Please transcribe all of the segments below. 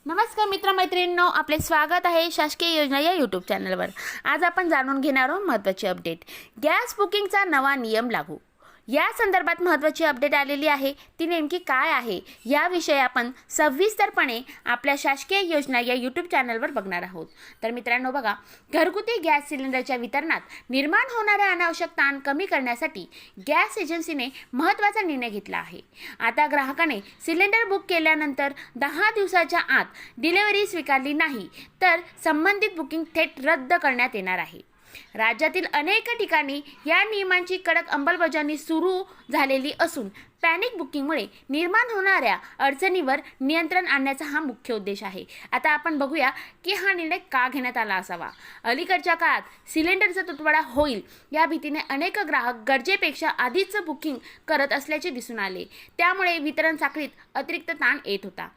नमस्कार मित्रमैत्रिणींनो, आपले स्वागत आहे शासकीय योजना या यूट्यूब चॅनलवर। आज आपण जाणून घेणार आहोत महत्त्वाची अपडेट। गॅस बुकिंगचा नवा नियम लागू या संदर्भात महत्त्वाची अपडेट आलेली आहे। ती नेमकी काय आहे याविषयी आपण सविस्तरपणे आपल्या शासकीय योजना या यूट्यूब चॅनलवर बघणार आहोत। तर मित्रांनो बघा, घरगुती गॅस सिलेंडरच्या वितरणात निर्माण होणारे अनावश्यक ताण कमी करण्यासाठी गॅस एजन्सीने महत्त्वाचा निर्णय घेतला आहे। आता ग्राहकाने सिलेंडर बुक केल्यानंतर 10 दिवसाच्या आत डिलिव्हरी स्वीकारली नाही तर संबंधित बुकिंग थेट रद्द करण्यात येणार आहे। राज्यातील अनेक ठिकाणी या नियमांची कडक अंमलबजावणी सुरू झालेली असून पॅनिक बुकिंगमुळे निर्माण होणाऱ्या अडचणीवर नियंत्रण आणण्याचा हा मुख्य उद्देश आहे। आता आपण बघूया की हा निर्णय का घेण्यात आला असावा। अलीकडच्या काळात सिलेंडरचा तुटवडा होईल या भीतीने अनेक ग्राहक गरजेपेक्षा आधीच बुकिंग करत असल्याचे दिसून आले। त्यामुळे वितरण साखळीत अतिरिक्त ताण येत होता।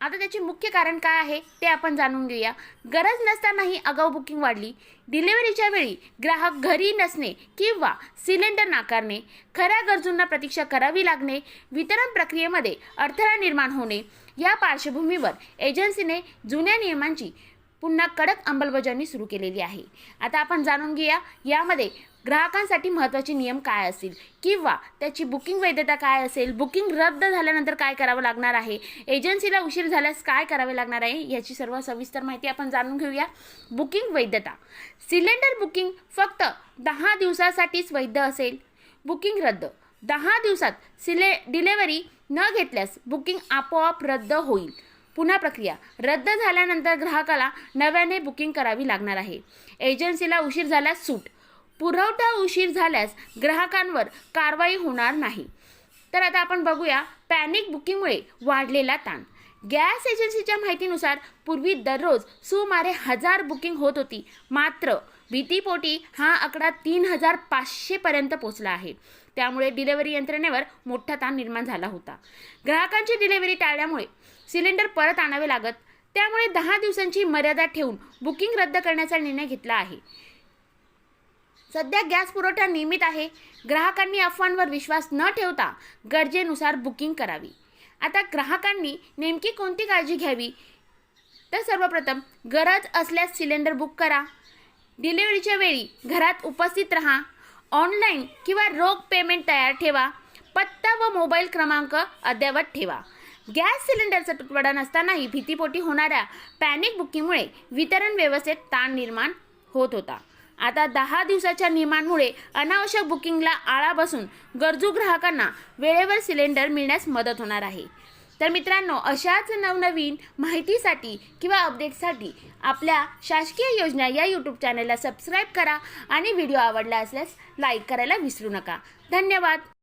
आता त्याचे मुख्य कारण काय आहे ते आपण जाणून घेऊया। गरज नसतानाही आगाऊ बुकिंग वाढली, डिलिव्हरीच्या वेळी ग्राहक घरी नसणे किंवा सिलेंडर नाकारणे, खऱ्या गरजूंना प्रतीक्षा करावी लागणे, वितरण प्रक्रियेमध्ये अडथळा निर्माण होणे या पार्श्वभूमीवर एजन्सीने जुन्या नियमांची पुन्हा कडक अंमलबजावणी सुरू केलेली आहे। आता आपण जाणून घेऊया यामध्ये ग्राहकांसाठी महत्त्वाचे नियम काय असतील किंवा त्याची बुकिंग वैधता काय असेल, बुकिंग रद्द झाल्यानंतर काय करावं लागणार आहे, एजन्सीला उशीर झाल्यास काय करावे लागणार आहे याची सर्व सविस्तर माहिती आपण जाणून घेऊया। बुकिंग वैधता, सिलेंडर बुकिंग फक्त 10 दिवसासाठीच वैध असेल। बुकिंग रद्द, 10 दिवसात डिलिव्हरी न घेतल्यास बुकिंग आपोआप रद्द होईल। पुन्हा प्रक्रिया, रद्द झाल्यानंतर ग्राहकाला नव्याने बुकिंग करावी लागणार आहे। एजन्सीला उशीर झाल्यास सूट, पुरवठा उशीर झाल्यास ग्राहकांवर कारवाई होणार नाही। तर आता आपण बघूया पॅनिक बुकिंगमुळे वाढलेला ताण। गॅस एजन्सीच्या माहितीनुसार पूर्वी दररोज सुमारे 1000 बुकिंग होत होती, मात्र भीतीपोटी हा आकडा 3500 पर्यंत पोहोचला आहे। त्यामुळे डिलिव्हरी यंत्रणेवर मोठा ताण निर्माण झाला होता। ग्राहकांची डिलिव्हरी टाळल्यामुळे सिलेंडर परत आणावे लागत, त्यामुळे 10 दिवसांची मर्यादा ठेवून बुकिंग रद्द करण्याचा निर्णय घेतला आहे। सध्या गॅस पुरवठा नियमित आहे, ग्राहकांनी अफवांवर विश्वास न ठेवता गरजेनुसार बुकिंग करावी। आता ग्राहकांनी नेमकी कोणती काळजी घ्यावी, तर सर्वप्रथम गरज असल्यास सिलेंडर बुक करा, डिलिव्हरीच्या वेळी घरात उपस्थित राहा, ऑनलाईन किंवा रोख पेमेंट तयार ठेवा, पत्ता व मोबाईल क्रमांक अद्ययावत ठेवा। गॅस सिलेंडरचा तुटवडा नसतानाही भीतीपोटी होणाऱ्या पॅनिक बुकिंगमुळे वितरण व्यवस्थेत ताण निर्माण होत होता। आता 10 दिवसाच्या नियमांमुळे अनावश्यक बुकिंगला आळा बसून गरजू ग्राहकांना वेळेवर सिलेंडर मिळण्यास मदत होणार आहे। तर मित्रांनो, अशाच नवनवीन माहितीसाठी किंवा अपडेटसाठी आपल्या शासकीय योजना या यूट्यूब चॅनलला सबस्क्राईब करा आणि व्हिडिओ आवडला असल्यास लाईक करायला विसरू नका। धन्यवाद।